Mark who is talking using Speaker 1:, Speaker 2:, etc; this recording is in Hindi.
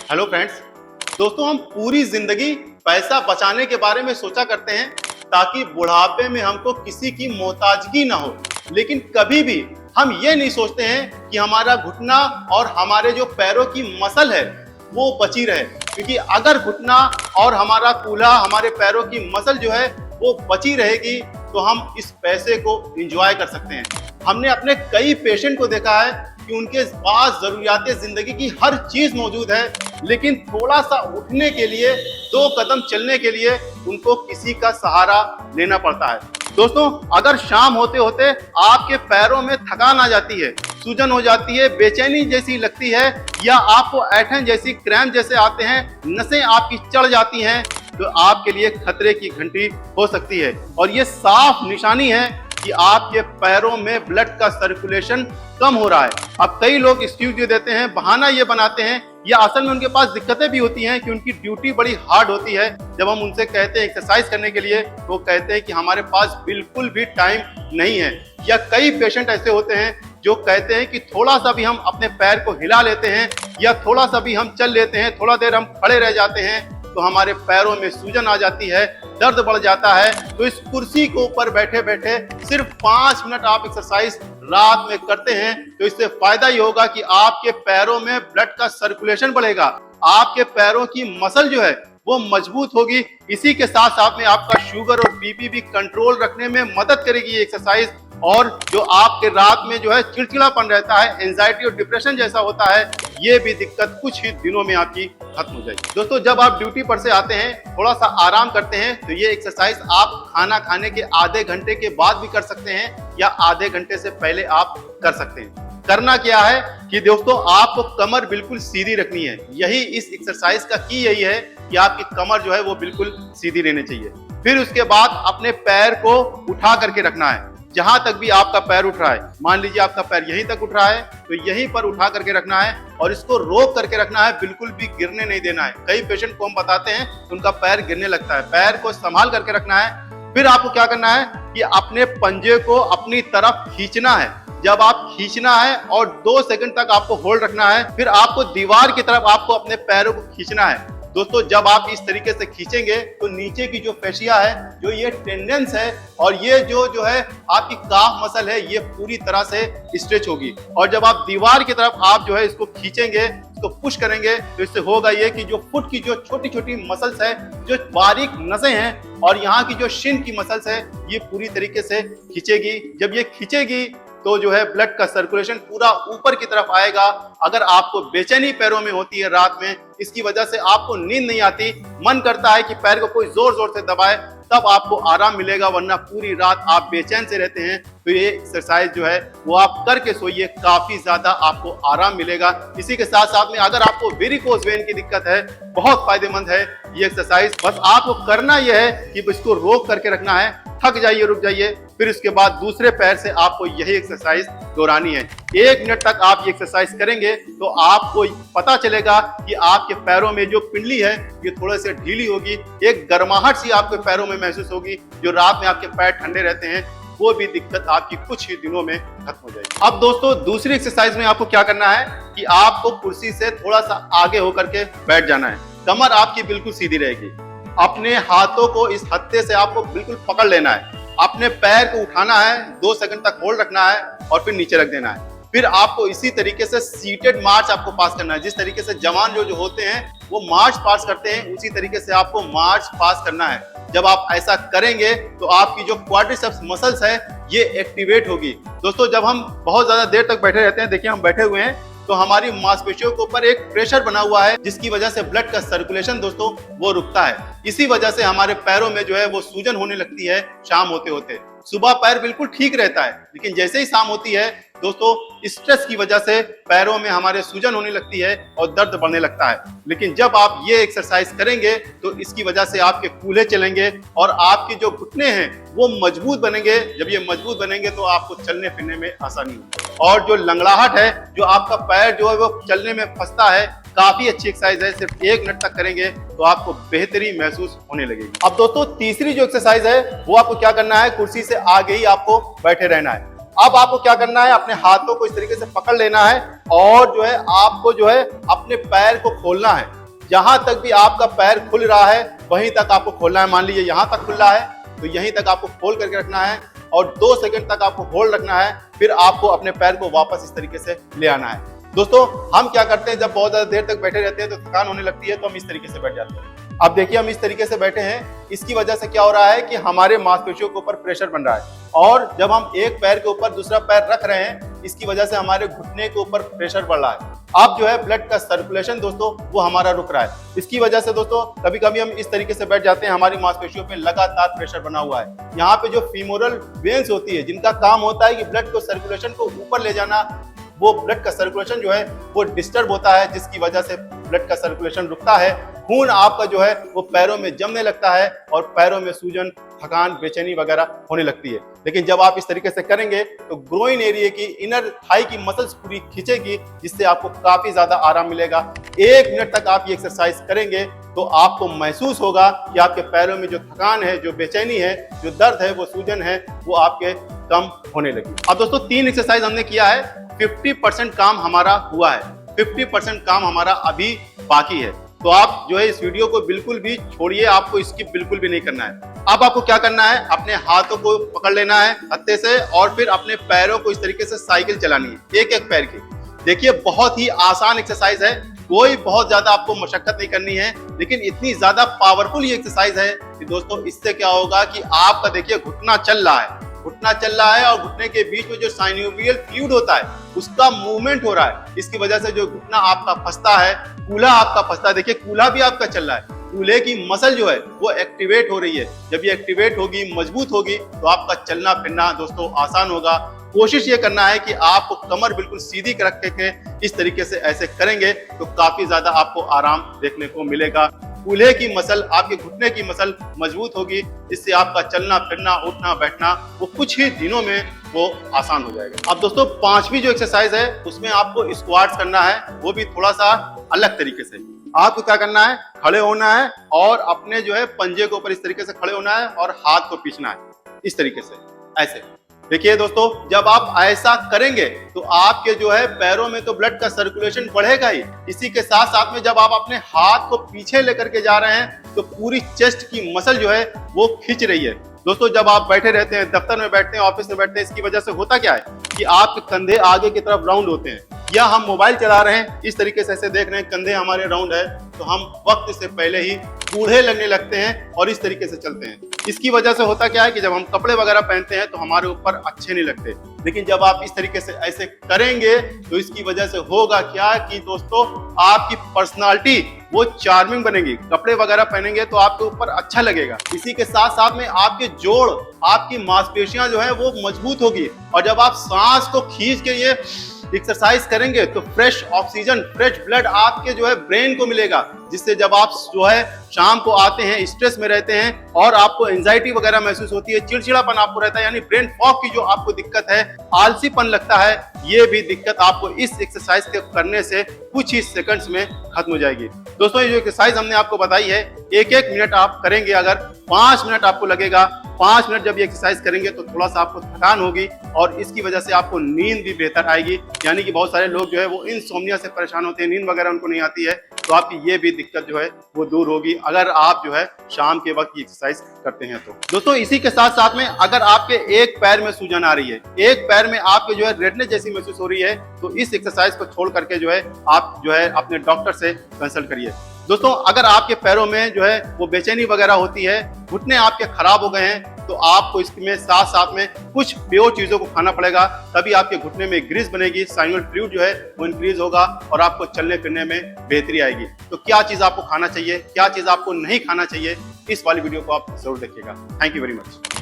Speaker 1: Hello friends. दोस्तों, हम पूरी जिंदगी पैसा बचाने के बारे में सोचा करते हैं ताकि बुढ़ापे में हमको किसी की मोहताजगी ना हो। लेकिन कभी भी हम ये नहीं सोचते हैं कि हमारा घुटना और हमारे जो पैरों की मसल है वो बची रहे, क्योंकि अगर घुटना और हमारा कूल्हा, हमारे पैरों की मसल जो है वो बची रहेगी तो हम इस पैसे को एंजॉय कर सकते हैं। हमने अपने कई पेशेंट को देखा है कि उनके पास जरूरियात जिंदगी की हर चीज मौजूद है, लेकिन थोड़ा सा उठने के लिए, 2 कदम चलने के लिए उनको किसी का सहारा लेना पड़ता है। दोस्तों, अगर शाम होते होते आपके पैरों में थकान आ जाती है, सूजन हो जाती है, बेचैनी जैसी लगती है, या आपको ऐंठन जैसी क्रैम्प जैसे आते हैं, नसें आपकी चढ़ जाती हैं, तो आपके लिए खतरे की घंटी हो सकती है। और ये साफ निशानी है कि आपके पैरों में ब्लड का सर्कुलेशन कम हो रहा है। अब कई लोग एक्सक्यूज ये देते हैं, बहाना ये बनाते हैं, या असल में उनके पास दिक्कतें भी होती हैं कि उनकी ड्यूटी बड़ी हार्ड होती है। जब हम उनसे कहते हैं एक्सरसाइज करने के लिए, तो वो कहते हैं कि हमारे पास बिल्कुल भी टाइम नहीं है। या कई पेशेंट ऐसे होते हैं जो कहते हैं कि थोड़ा सा भी हम अपने पैर को हिला लेते हैं या थोड़ा सा भी हम चल लेते हैं, थोड़ा देर हम खड़े रह जाते हैं, तो हमारे पैरों में सूजन आ जाती है, दर्द बढ़ जाता है। तो इस कुर्सी के ऊपर बैठे बैठे सिर्फ 5 मिनट आप एक्सरसाइज रात में करते हैं तो इससे फायदा ये होगा कि आपके पैरों में ब्लड का सर्कुलेशन बढ़ेगा, आपके पैरों की मसल जो है वो मजबूत होगी। इसी के साथ साथ में आपका शुगर और बीपी भी कंट्रोल रखने में मदद करेगी ये एक्सरसाइज। और जो आपके रात में जो है चिड़चिड़ापन रहता है, एंजाइटी और डिप्रेशन जैसा होता है, ये भी दिक्कत कुछ ही दिनों में आपकी खत्म हो जाएगी। दोस्तों, जब आप ड्यूटी पर से आते हैं, थोड़ा सा आराम करते हैं, तो ये एक्सरसाइज आप खाना खाने के आधे घंटे के बाद भी कर सकते हैं या आधे घंटे से पहले आप कर सकते हैं। करना क्या है कि दोस्तों, आपको कमर बिल्कुल सीधी रखनी है। यही इस एक्सरसाइज का की यही है कि आपकी कमर जो है वो बिल्कुल सीधी रहनी चाहिए। फिर उसके बाद अपने पैर को उठा करके रखना है, जहां तक भी आपका पैर उठ रहा है। मान लीजिए आपका पैर यहीं तक उठ रहा है, तो यहीं पर उठा करके रखना है और इसको रोक करके रखना है, बिल्कुल भी गिरने नहीं देना है। कई पेशेंट को हम बताते हैं तो उनका पैर गिरने लगता है। पैर को संभाल करके रखना है। फिर आपको क्या करना है कि अपने पंजे को अपनी तरफ खींचना है। जब आप खींचना है और 2 सेकंड तक आपको होल्ड रखना है, फिर आपको दीवार की तरफ आपको अपने पैरों को खींचना है। दोस्तों, जब आप इस तरीके से खींचेंगे तो नीचे की जो फेशिया है, जो ये टेंडेंस है और ये जो है आपकी काफ मसल है, ये पूरी तरह से स्ट्रेच होगी। और जब आप दीवार की तरफ आप जो है इसको खींचेंगे, इसको पुश करेंगे, तो इससे होगा ये कि जो फुट की जो छोटी छोटी मसल्स है, जो बारीक नसें हैं और यहाँ की जो शिन की मसल्स है, ये पूरी तरीके से खींचेगी। जब ये खींचेगी तो जो है ब्लड का सर्कुलेशन पूरा ऊपर की तरफ आएगा। अगर आपको बेचैनी पैरों में होती है रात में, इसकी वजह से आपको नींद नहीं आती, मन करता है कि पैर को कोई जोर जोर से दबाए, तब आपको आराम मिलेगा, वरना पूरी रात आप बेचैन से रहते हैं, तो ये एक्सरसाइज जो है वो आप करके सोइए, काफी ज्यादा आपको आराम मिलेगा। इसी के साथ साथ में अगर आपको वेरिकोज वेन की दिक्कत है, बहुत फायदेमंद है ये एक्सरसाइज। बस आपको करना यह है कि इसको रोक करके रखना है, थक जाइए, रुक जाइए, फिर उसके बाद दूसरे पैर से आपको यही एक्सरसाइज दोहरानी है। 1 मिनट तक आप ये एक्सरसाइज करेंगे तो आपको पता चलेगा कि आपके पैरों में जो पिंडली है ये थोड़े से ढीली होगी, एक गर्माहट सी आपके पैरों में महसूस होगी। जो रात में आपके पैर ठंडे रहते हैं, वो भी दिक्कत आपकी कुछ ही दिनों में खत्म हो जाएगी। अब दोस्तों, दूसरी एक्सरसाइज में आपको क्या करना है कि आपको कुर्सी से थोड़ा सा आगे होकर के बैठ जाना है। कमर आपकी बिल्कुल सीधी रहेगी। अपने हाथों को इस हत्थे से आपको बिल्कुल पकड़ लेना है, अपने पैर को उठाना है, 2 सेकंड तक होल्ड रखना है और फिर नीचे रख देना है। फिर आपको इसी तरीके से सीटेड मार्च आपको पास करना है। जिस तरीके से जवान जो होते हैं वो मार्च पास करते हैं, उसी तरीके से आपको मार्च पास करना है। जब आप ऐसा करेंगे तो आपकी जो क्वाड्रिसेप्स मसल्स है ये एक्टिवेट होगी। दोस्तों, जब हम बहुत ज्यादा देर तक बैठे रहते हैं, देखिए हम बैठे हुए हैं, तो हमारी मांसपेशियों के ऊपर एक प्रेशर बना हुआ है, जिसकी वजह से ब्लड का सर्कुलेशन दोस्तों वो रुकता है। इसी वजह से हमारे पैरों में जो है वो सूजन होने लगती है शाम होते होते। सुबह पैर बिल्कुल ठीक रहता है, लेकिन जैसे ही शाम होती है दोस्तों, स्ट्रेस की वजह से पैरों में हमारे सूजन होने लगती है और दर्द बढ़ने लगता है। लेकिन जब आप ये एक्सरसाइज करेंगे तो इसकी वजह से आपके कूल्हे चलेंगे और आपके जो घुटने हैं वो मजबूत बनेंगे। जब ये मजबूत बनेंगे तो आपको चलने फिरने में आसानी होगी। और जो लंगड़ाहट है, जो आपका पैर जो है वो चलने में फंसता है, काफी अच्छी एक्सरसाइज है। सिर्फ 1 मिनट तक करेंगे तो आपको बेहतरी महसूस होने लगेगी। अब दोस्तों, तीसरी जो एक्सरसाइज है वो आपको क्या करना है, कुर्सी से आगे ही आपको बैठे रहना है। अब आपको क्या करना है, अपने हाथों को इस तरीके से पकड़ लेना है और जो है आपको जो है अपने पैर को खोलना है। जहां तक भी आपका पैर खुल रहा है वहीं तक आपको खोलना है। मान लीजिए यहां तक खुल रहा है तो यहीं तक आपको खोल करके रखना है और 2 सेकंड तक आपको होल्ड रखना है। फिर आपको अपने पैर को वापस इस तरीके से ले आना है। दोस्तों हम क्या करते हैं, जब बहुत ज्यादा देर तक बैठे रहते हैं तो थकान होने लगती है, तो हम इस तरीके से बैठ जाते हैं। अब देखिए हम इस तरीके से बैठे हैं, इसकी वजह से क्या हो रहा है कि हमारे मांसपेशियों के ऊपर प्रेशर बन रहा है और जब हम एक पैर के ऊपर दूसरा पैर रख रहे हैं इसकी वजह से हमारे घुटने के ऊपर प्रेशर बढ़ रहा है। अब जो है ब्लड का सर्कुलेशन दोस्तों वो हमारा रुक रहा है। इसकी वजह से दोस्तों कभी कभी हम इस तरीके से बैठ जाते हैं, हमारी मांसपेशियों पे लगातार प्रेशर बना हुआ है। यहाँ पे जो फीमोरल वेन्स होती है जिनका काम होता है कि ब्लड को सर्कुलेशन को ऊपर ले जाना, वो ब्लड का सर्कुलेशन जो है वो डिस्टर्ब होता है, जिसकी वजह से ब्लड का सर्कुलेशन रुकता है। खून आपका जो है वो पैरों में जमने लगता है और पैरों में सूजन, थकान, बेचैनी वगैरह होने लगती है। लेकिन जब आप इस तरीके से करेंगे तो ग्रोइन एरिया की, इनर थाई की मसल्स पूरी खींचेगी, जिससे आपको काफी ज्यादा आराम मिलेगा। 1 मिनट तक आप ये एक्सरसाइज करेंगे तो आपको महसूस होगा कि आपके पैरों में जो थकान है, जो बेचैनी है, जो दर्द है, वो सूजन है, वो आपके कम होने लगी। अब दोस्तों 3 एक्सरसाइज हमने किया है, 50% काम हमारा हुआ है, 50% काम हमारा अभी बाकी है। तो आप जो है इस वीडियो को बिल्कुल भी छोड़िए, आपको स्किप बिल्कुल भी नहीं करना है। अब आपको क्या करना है, अपने हाथों को पकड़ लेना है हत्थे से और फिर अपने पैरों को इस तरीके से साइकिल चलानी है, एक एक पैर की। देखिए बहुत ही आसान एक्सरसाइज है, कोई बहुत ज्यादा आपको मशक्कत नहीं करनी है, लेकिन इतनी ज्यादा पावरफुल ये एक्सरसाइज है कि दोस्तों इससे क्या होगा कि आपका देखिए घुटना चल रहा है, घुटना चल रहा है और घुटने के बीच में जो साइनोवियल फ्लूइड होता है उसका मूवमेंट हो रहा है। इसकी वजह से जो घुटना आपका फंसता है, कूल्हा आपका फंसता है, देखिए कूल्हा भी आपका चल रहा है, कूल्हे की मसल जो है वो एक्टिवेट हो रही है। जब ये एक्टिवेट होगी, मजबूत होगी, तो आपका चलना फिरना दोस्तों आसान होगा। कोशिश ये करना है कि आपको कमर बिल्कुल सीधी रख के इस तरीके से ऐसे करेंगे तो काफी ज्यादा आपको आराम देखने को मिलेगा। कूल्हे की मसल, आपके घुटने की मसल मजबूत होगी, जिससे आपका चलना फिरना, उठना बैठना वो कुछ ही दिनों में वो आसान हो जाएगा। अब दोस्तों 5वीं जो एक्सरसाइज है उसमें आपको स्क्वाट्स करना है, वो भी थोड़ा सा अलग तरीके से। आपको क्या करना है, खड़े होना है और अपने जो है पंजे के ऊपर इस तरीके से खड़े होना है और हाथ को पीछना है इस तरीके से, ऐसे। देखिए दोस्तों जब आप ऐसा करेंगे तो आपके जो है पैरों में तो ब्लड का सर्कुलेशन बढ़ेगा ही, इसी के साथ साथ में जब आप अपने हाथ को पीछे लेकर के जा रहे हैं तो पूरी चेस्ट की मसल जो है वो खींच रही है। दोस्तों जब आप बैठे रहते हैं, दफ्तर में बैठते हैं, ऑफिस में बैठते हैं, इसकी वजह से होता क्या है कि आपके कंधे आगे की तरफ राउंड होते हैं, या हम मोबाइल चला रहे हैं इस तरीके से ऐसे देख रहे हैं, कंधे हमारे राउंड है, तो हम वक्त से पहले ही बूढ़े लगने लगते हैं और इस तरीके से चलते हैं। इसकी वजह से होता क्या है कि जब हम कपड़े वगैरह पहनते हैं तो हमारे ऊपर अच्छे नहीं लगते, लेकिन जब आप इस तरीके से ऐसे करेंगे तो इसकी वजह से होगा क्या कि दोस्तों आपकी पर्सनालिटी वो चार्मिंग बनेगी। कपड़े वगैरह पहनेंगे तो आपके ऊपर अच्छा लगेगा। इसी के साथ साथ में आपके जोड़, आपकी मांसपेशियां जो है वो मजबूत होगी और जब आप सांस को खींच के ये एक्सरसाइज करेंगे तो फ्रेश ऑक्सीजन, फ्रेश ब्लड आपके जो है ब्रेन को मिलेगा, जिससे जब आप जो है शाम को आते हैं, स्ट्रेस में रहते हैं और आपको एंजाइटी वगैरह महसूस होती है, चिड़चिड़ापन आपको रहता है, यानी ब्रेन फॉग की जो आपको दिक्कत है, आलसीपन लगता है, ये भी दिक्कत आपको इस एक्सरसाइज के करने से कुछ ही सेकंड्स में खत्म हो जाएगी। दोस्तों ये जो एक्सरसाइज हमने आपको बताई है, 1-1 मिनट आप करेंगे, अगर 5 मिनट आपको लगेगा, 5 मिनट जब ये एक्सरसाइज करेंगे तो थोड़ा सा आपको थकान होगी और इसकी वजह से आपको नींद भी बेहतर आएगी। यानी कि बहुत सारे लोग जो है वो इंसोम्निया से परेशान होते हैं, नींद वगैरह उनको नहीं आती है, तो आपकी ये भी दिक्कत जो है वो दूर होगी अगर आप जो है शाम के वक्त ये एक्सरसाइज करते हैं। तो दोस्तों इसी के साथ साथ में अगर आपके एक पैर में सूजन आ रही है, एक पैर में आपके जो है रेडनेस जैसी महसूस हो रही है, तो इस एक्सरसाइज को छोड़ करके जो है आप जो है अपने डॉक्टर से कंसल्ट करिए। दोस्तों अगर आपके पैरों में जो है वो बेचैनी वगैरह होती है, घुटने आपके खराब हो गए हैं, तो आपको इसमें साथ साथ में कुछ प्योर चीजों को खाना पड़ेगा, तभी आपके घुटने में ग्रीस बनेगी, साइनोवियल फ्लूइड जो है वो इंक्रीज होगा और आपको चलने फिरने में बेहतरी आएगी। तो क्या चीज आपको खाना चाहिए, क्या चीज आपको नहीं खाना चाहिए, इस वाली वीडियो को आप जरूर देखिएगा। Thank you very much.